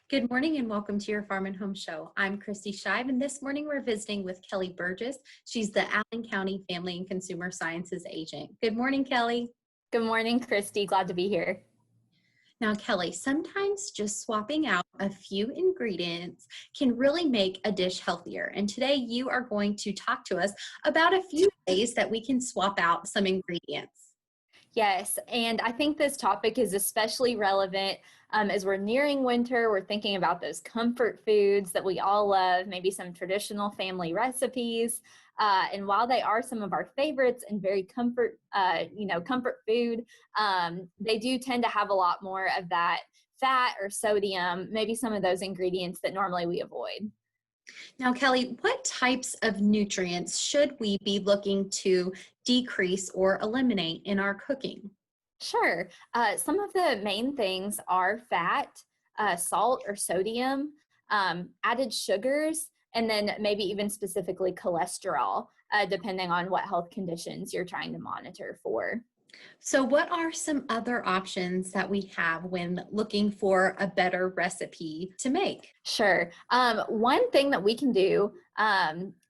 Good morning and welcome to your Farm and Home Show. I'm Kristi Shive, and this morning we're visiting with Kelly Burgess. She's the Allen County Family and Consumer Sciences Agent. Good morning, Kelly. Good morning, Kristi. Glad to be here. Now, Kelly, sometimes just swapping out a few ingredients can really make a dish healthier. And today you are going to talk to us about a few ways that we can swap out some ingredients. Yes, and I think this topic is especially relevant as we're nearing winter. We're thinking about those comfort foods that we all love, maybe some traditional family recipes. And while they are some of our favorites and very comfort food, they do tend to have a lot more of that fat or sodium, maybe some of those ingredients that normally we avoid. Now, Kelly, what types of nutrients should we be looking to decrease or eliminate in our cooking? Sure. Some of the main things are fat, salt or sodium, added sugars, and then maybe even specifically cholesterol, depending on what health conditions you're trying to monitor for. So, what are some other options that we have when looking for a better recipe to make? Sure. One thing that we can do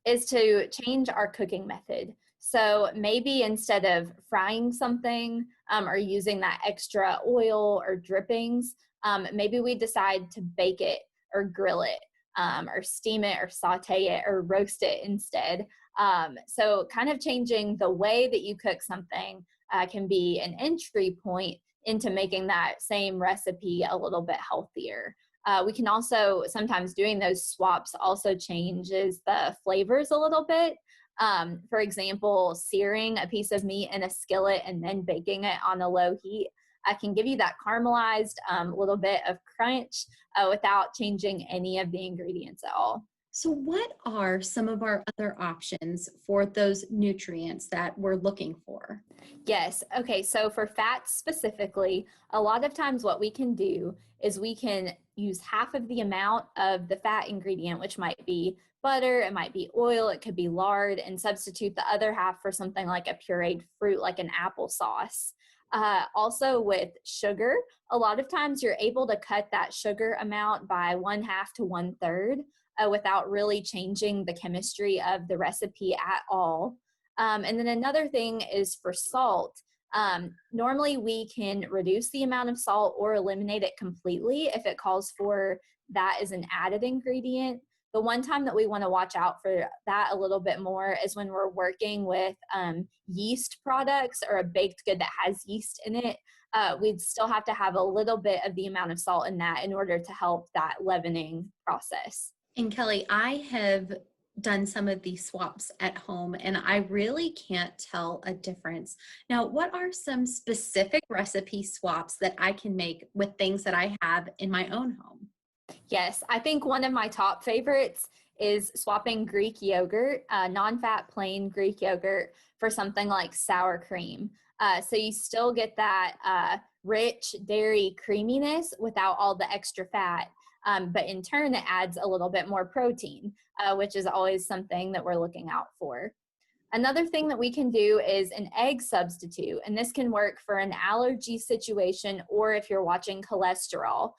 is to change our cooking method. So maybe instead of frying something or using that extra oil or drippings, maybe we decide to bake it or grill it or steam it or saute it or roast it instead. So kind of changing the way that you cook something can be an entry point into making that same recipe a little bit healthier. We can also, sometimes doing those swaps also changes the flavors a little bit. For example, searing a piece of meat in a skillet and then baking it on a low heat can give you that caramelized little bit of crunch without changing any of the ingredients at all. So, what are some of our other options for those nutrients that we're looking for? Yes. Okay. So for fats specifically, a lot of times what we can do is we can use half of the amount of the fat ingredient, which might be butter, it might be oil, it could be lard, and substitute the other half for something like a pureed fruit, like an applesauce. Also with sugar, a lot of times you're able to cut that sugar amount by 1/2 to 1/3 without really changing the chemistry of the recipe at all. And then another thing is for salt. Normally we can reduce the amount of salt or eliminate it completely if it calls for that as an added ingredient. The one time that we want to watch out for that a little bit more is when we're working with yeast products or a baked good that has yeast in it. We'd still have to have a little bit of the amount of salt in that in order to help that leavening process. And Kelly, I have done some of these swaps at home and I really can't tell a difference. Now, what are some specific recipe swaps that I can make with things that I have in my own home? Yes, I think one of my top favorites is swapping Greek yogurt, non-fat plain Greek yogurt for something like sour cream. So you still get that rich dairy creaminess without all the extra fat. But in turn, it adds a little bit more protein, which is always something that we're looking out for. Another thing that we can do is an egg substitute, and this can work for an allergy situation or if you're watching cholesterol.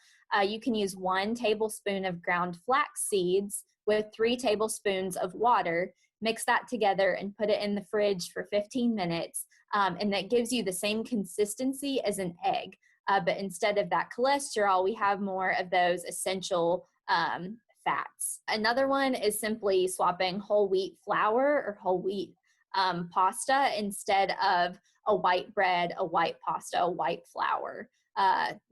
You can use 1 tablespoon of ground flax seeds with 3 tablespoons of water, mix that together and put it in the fridge for 15 minutes, and that gives you the same consistency as an egg. But instead of that cholesterol, we have more of those essential fats. Another one is simply swapping whole wheat flour or whole wheat pasta instead of a white bread, a white pasta, a white flour.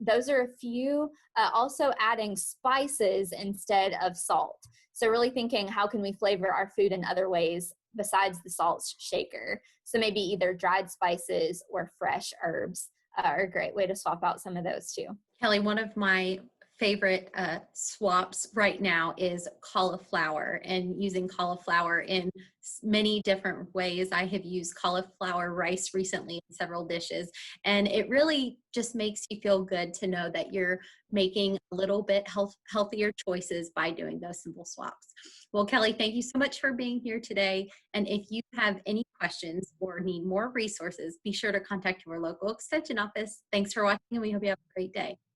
Those are a few. Also adding spices instead of salt. So really thinking, how can we flavor our food in other ways besides the salt shaker? So maybe either dried spices or fresh herbs are a great way to swap out some of those too. Kelly, one of my favorite swaps right now is cauliflower and using cauliflower in many different ways. I have used cauliflower rice recently in several dishes, and it really just makes you feel good to know that you're making a little bit healthier choices by doing those simple swaps. Well, Kelly, thank you so much for being here today. And if you have any questions or need more resources, be sure to contact your local extension office. Thanks for watching, and we hope you have a great day.